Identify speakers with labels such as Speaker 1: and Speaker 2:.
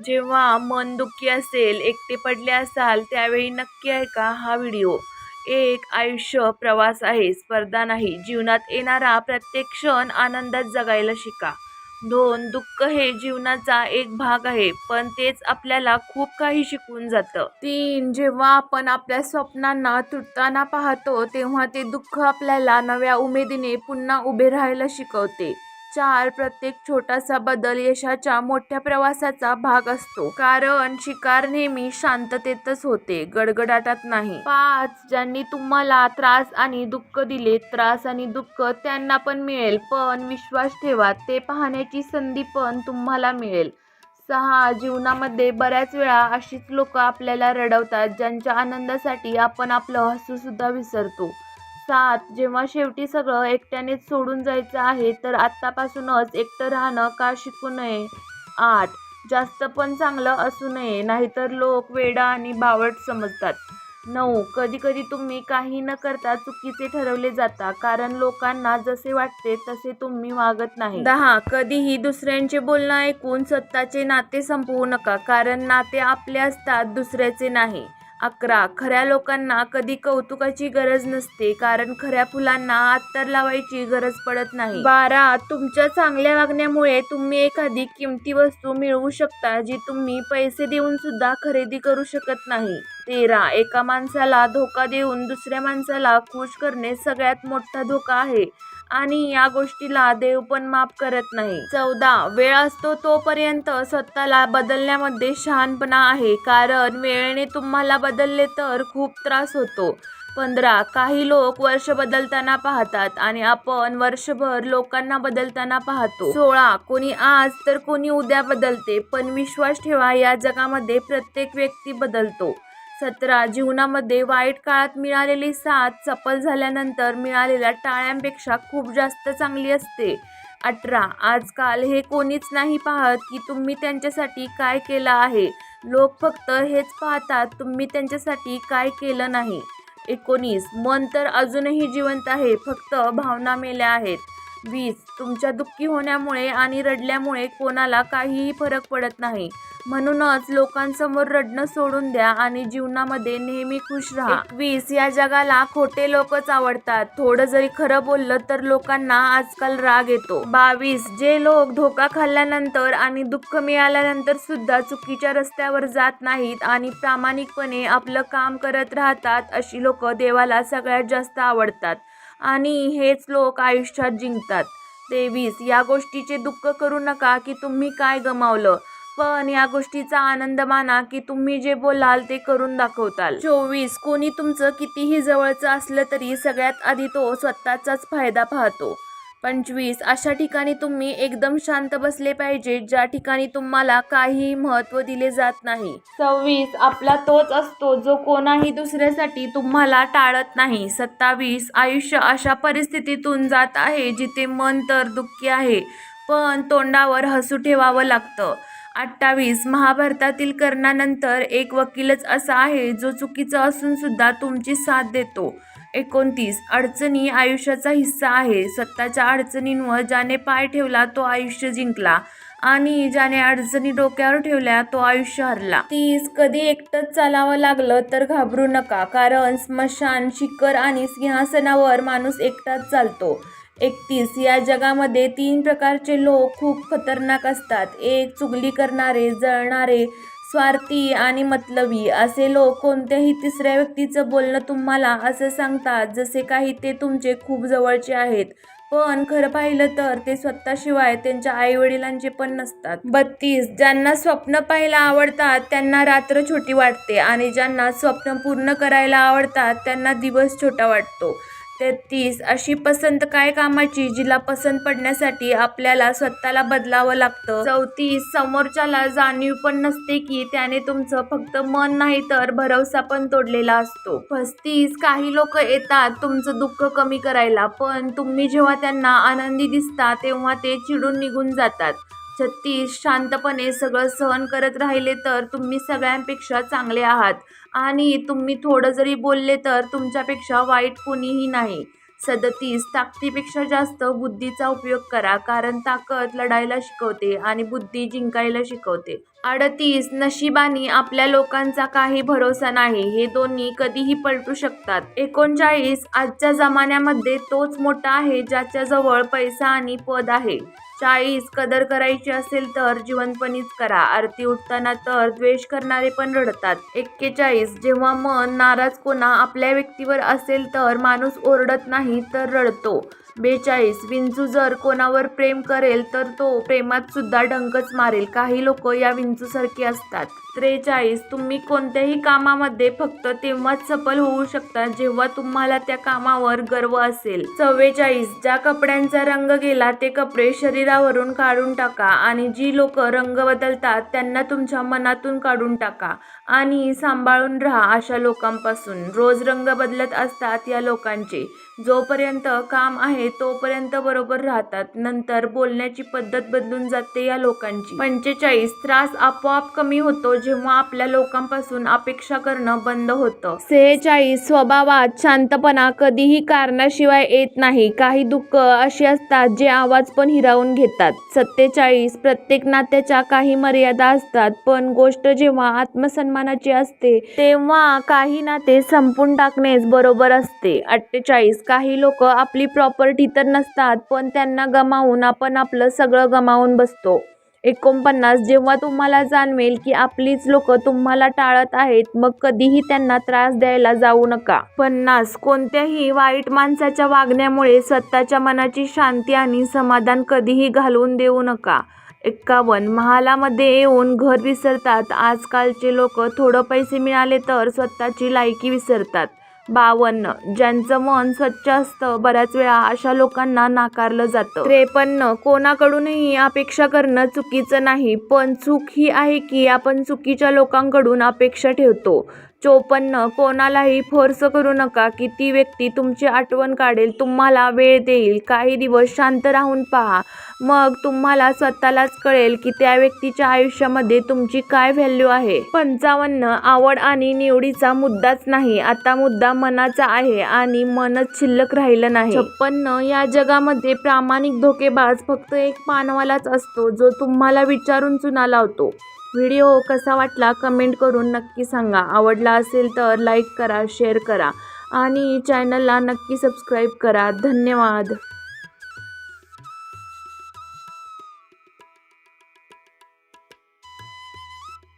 Speaker 1: जेव्हा मन दुःखी असेल, एकटे पडले असाल, त्यावेळी नक्की ऐका हा व्हिडिओ. एक आयुष्य प्रवास आहे, स्पर्धा नाही. जीवनात येणारा प्रत्येक क्षण आनंदात जगायला शिका. 2. दुःख हे जीवनाचा एक भाग आहे, पण तेच आपल्याला खूप काही शिकवून जातं. 3. जेव्हा आपण आपल्या स्वप्नांना तुटताना पाहतो, तेव्हा ते दुःख आपल्याला नव्या उमेदीने पुन्हा उभे राहायला शिकवते. 4. प्रत्येक छोटासा बदल यशाच्या मोठ्या प्रवासाचा भाग असतो, कारण शिकार नेहमी शांततेतच होते, गडगडाटात नाही. 5. ज्यांनी तुम्हाला त्रास आणि दुःख दिले, त्रास आणि दुःख त्यांना पण मिळेल, पण विश्वास ठेवा, ते पाहण्याची संधी पण तुम्हाला मिळेल. 6. जीवनामध्ये बऱ्याच वेळा अशीच लोक आपल्याला रडवतात, ज्यांच्या आनंदासाठी आपण आपलं हसू सुद्धा विसरतो. 7. जेव्हा शेवटी सगळं एकट्यानेच सोडून जायचं आहे, तर आत्तापासूनच एकटं राहणं का शिकू नये. 8. जास्त पण चांगलं असू नये, नाहीतर लोक वेडा आणि बावट समजतात. 9. कधीकधी तुम्ही काही न करता चुकीचे ठरवले जाता, कारण लोकांना जसे वाटते तसे तुम्ही वागत नाही. 10. कधीही दुसऱ्यांचे बोलणं ऐकून स्वतःचे नाते संपवू नका, कारण नाते आपले असतात, दुसऱ्याचे नाही. 11. खऱ्या लोकांना कधी कौतुकाची गरज नसते, कारण खऱ्या फुलांना अत्तर लावायची गरज पडत नाही. 12. तुमच्या चांगल्या वागण्यामुळे तुम्ही एखादी किमती वस्तू मिळवू शकता, जी तुम्ही पैसे देऊन सुद्धा खरेदी करू शकत नाही. 13. एका माणसाला धोका देऊन दुसऱ्या माणसाला खुश करणे सगळ्यात मोठा धोका आहे, आणि या गोष्टीला देव पण माफ करत नाही. 14. वेळ असतो तोपर्यंत स्वतःला बदलण्यामध्ये शहाणपणा आहे, कारण वेळेने तुम्हाला बदलले तर खूप त्रास होतो. 15. काही लोक वर्ष बदलताना पाहतात, आणि आपण वर्षभर लोकांना बदलताना पाहतो. 16. कोणी आज तर कोणी उद्या बदलते, पण विश्वास ठेवा, या जगामध्ये प्रत्येक व्यक्ती बदलतो. 17. जीवनामध्ये वाईट काळात मिळालेली साथ सफल झाल्यानंतर मिळालेल्या टाळ्यांपेक्षा खूप जास्त चांगली असते. 18. आजकाल हे कोणीच नाही पाहत की तुम्ही त्यांच्यासाठी काय केलं आहे, लोक फक्त हेच पाहतात तुम्ही त्यांच्यासाठी काय केलं नाही. 19. मन तर अजूनही जिवंत आहे, फक्त भावना मेल्या आहेत. 20. तुमच्या दुःखी होण्यामुळे आणि रडल्यामुळे कोणाला काहीही फरक पडत नाही, म्हणूनच लोकांसमोर रडणं सोडून द्या आणि जीवनामध्ये नेहमी खुश राहा. 21. या जगाला खोटे लोकच आवडतात, थोडं जरी खरं बोललं तर लोकांना आजकाल राग येतो. 22. जे लोक धोका खाल्ल्यानंतर आणि दुःख मिळाल्यानंतर सुद्धा चुकीच्या रस्त्यावर जात नाहीत आणि प्रामाणिकपणे आपलं काम करत राहतात, अशी लोक देवाला सगळ्यात जास्त आवडतात, आणि हेच लोक आयुष्यात जिंकतात. 23. या गोष्टीचे दुःख करू नका की तुम्ही काय गमावलं, पण या गोष्टीचा आनंद माना की तुम्ही जे बोलाल ते करून दाखवताल. 24. कोणी तुमचं कितीही जवळचं असलं तरी सगळ्यात आधी तो स्वतःचाच फायदा पाहतो. 25. अशा ठिकाणी तुम्ही एकदम शांत बसले पाहिजे, ज्या ठिकाणी तुम्हाला काहीही महत्त्व दिले जात नाही. 26. आपला तोच असतो जो कोणाही दुसऱ्यासाठी तुम्हाला टाळत नाही. 27. आयुष्य अशा परिस्थितीतून जात आहे जिथे मन तर दुःखी आहे, पण तोंडावर हसू ठेवावं लागतं. 28. महाभारतातील कर्णानंतर एक वकीलच असा आहे जो चुकीचं असून सुद्धा तुमची साथ देतो. 29. अडचणी आयुष्याचा हिस्सा आहे, स्वतःच्या अडचणींवर ज्याने पाय ठेवला तो आयुष्य जिंकला, आणि ज्याने अडचणी डोक्यावर ठेवल्या तो आयुष्य हरला. 30. कधी एकटंच चालावं लागलं तर घाबरू नका, कारण स्मशान, शिखर आणि सिंहासनावर माणूस एकटाच चालतो. 31. या जगामध्ये 3 प्रकारचे लोक खूप खतरनाक असतात. 1. चुगली करणारे, जळणारे, स्वार्थी आणि मतलबी. असे लोक कोणत्याही तिसऱ्या व्यक्तीचं बोलणं तुम्हाला असं सांगतात जसे काही ते तुमचे खूप जवळचे आहेत, पण खरं पाहिलं तर ते स्वतःशिवाय त्यांच्या आईवडिलांचे पण नसतात. 32. ज्यांना स्वप्न पाहायला आवडतात त्यांना रात्र छोटी वाटते, आणि ज्यांना स्वप्न पूर्ण करायला आवडतात त्यांना दिवस छोटा वाटतो. 33. अशी पसंत काय कामाची जिला पसंत पडण्यासाठी आपल्याला स्वतःला बदलावं लागतं. 34. समोरच्याला जाणीव पण नसते की त्याने तुमचं फक्त मन नाही तर भरवसा पण तोडलेला असतो. 35. काही लोक येतात तुमचं दुःख कमी करायला, पण तुम्ही जेव्हा त्यांना आनंदी दिसता तेव्हा ते चिडून निघून जातात. 36. शांतपणे सगळं सहन करत राहिले तर तुम्ही सगळ्यांपेक्षा चांगले आहात, आणि तुम्ही थोडं जरी बोलले तर तुमच्यापेक्षा वाईट कोणीही नाही. 37. ताकदीपेक्षा जास्त बुद्धीचा उपयोग करा, कारण ताकद लढायला शिकवते आणि बुद्धी जिंकायला शिकवते. 38 नशिबानी आपल्या लोकांचा काही भरोसा नाही, हे दोन्ही कधीही पलटू शकतात. 39 आजच्या जमान्यामध्ये तोच मोठा आहे ज्याच्याजवळ पैसा आणि पद आहे. 40 कदर करायची असेल तर जिवंतपणीच करा. आरती उठताना तर द्वेष करणारे पण रडतात. 41 जेव्हा मन नाराज कोणा आपल्या व्यक्तीवर असेल तर माणूस ओरडत नाही तर रडतो. 42 विंचू जर कोणावर प्रेम करेल तर तो प्रेमात सुद्धा डंकच मारेल. काही लोक या विंचूसारखी असतात. 43 तुम्ही कोणत्याही कामामध्ये फक्त तेव्हाच सफल होऊ शकता जेव्हा तुम्हाला त्या कामावर गर्व असेल. 44 ज्या कपड्यांचा रंग गेला ते कपडे शरीरावरून काढून टाका आणि जी लोक रंग बदलतात त्यांना तुमच्या मनातून काढून टाका आणि सांभाळून राहा अशा लोकांपासून. रोज रंग बदलत असतात या लोकांचे. जोपर्यंत काम आहे तोपर्यंत बरोबर राहतात, नंतर बोलण्याची पद्धत बदलून जाते या लोकांची. 45 त्रास आपोआप कमी होतो जेव्हा आपल्या लोकांपासून अपेक्षा करणं बंद होतं. 46 स्वभावात शांतपणा कधीही कारणाशिवाय येत नाही. काही दुःख अशी असतात जे आवाज पण हिरावून घेतात. 47 प्रत्येक नात्याच्या काही मर्यादा असतात, पण गोष्ट जेव्हा आत्मसन्मानाची असते तेव्हा काही नाते संपून टाकणेच बरोबर असते. 48 काही लोक आपली प्रॉपर्टी तर नसतात, पण त्यांना गमावून आपण आपलं सगळं गमावून बसतो. 49 जेव्हा तुम्हाला जाणवेल की आपलीच लोक तुम्हाला टाळत आहेत, मग कधीही त्यांना त्रास द्यायला जाऊ नका. 50 कोणत्याही वाईट माणसाच्या वागण्यामुळे स्वतःच्या मनाची शांती आणि समाधान कधीही घालवून देऊ नका. 51 महालामध्ये येऊन घर विसरतात. आजकालचे लोक थोडं पैसे मिळाले तर स्वतःची लायकी विसरतात. 52 ज्यांचं मन स्वच्छ असतं बऱ्याच वेळा अशा लोकांना नाकारलं जातं. 53 कोणाकडूनही अपेक्षा करणं चुकीचं नाही, पण चूक ही आहे की आपण चुकीच्या लोकांकडून अपेक्षा ठेवतो. 54 कोणालाही फोर्स करू नका की ती व्यक्ती तुमची आठवण काढेल, तुम्हाला वेळ देईल. काही दिवस शांत राहून पहा, मग तुम्हाला स्वतःलाच कळेल की त्या व्यक्तीच्या आयुष्यामध्ये तुमची काय व्हॅल्यू आहे. 55 आवड आणि निवडीचा मुद्दाच नाही, आता मुद्दा मनाचा आहे आणि मनच शिल्लक राहिलं नाही. 56 या जगामध्ये प्रामाणिक धोकेबाज फक्त एक पानवालाच असतो जो तुम्हाला विचारून चुना लावतो. व्हिडिओ कसा वाटला कमेंट करून नक्की सांगा. आवडला असेल तर लाईक करा, शेअर करा आणि चॅनलला नक्की सबस्क्राईब करा. धन्यवाद.